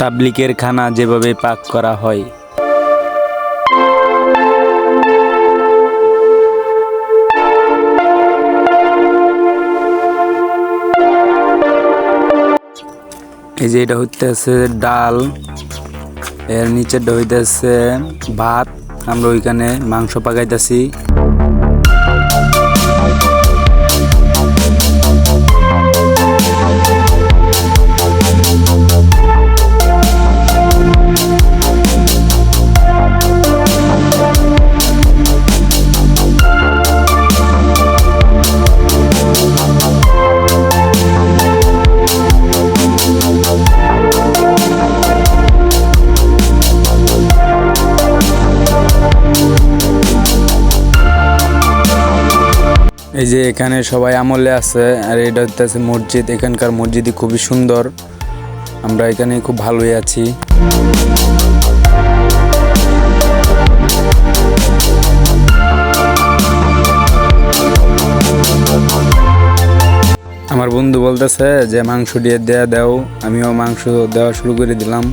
তাবলিগের খানা যেভাবে পাক করা হয়। এই যে এটা হইতেছে ডাল, এর নিচেরটা হইতেছে ভাত, আমরা ওইখানে মাংস পাকাইতেছি। এই যে এখানে সবাই আমলে আছে, আর এটা হচ্ছে মসজিদ। এখানকার মসজিদই খুবই সুন্দর, আমরা এখানে খুব ভালোই আছি। আমার বন্ধু বলতেছে যে মাংস দিয়ে দেয়া দাও, আমিও মাংস দেওয়া শুরু করে দিলাম।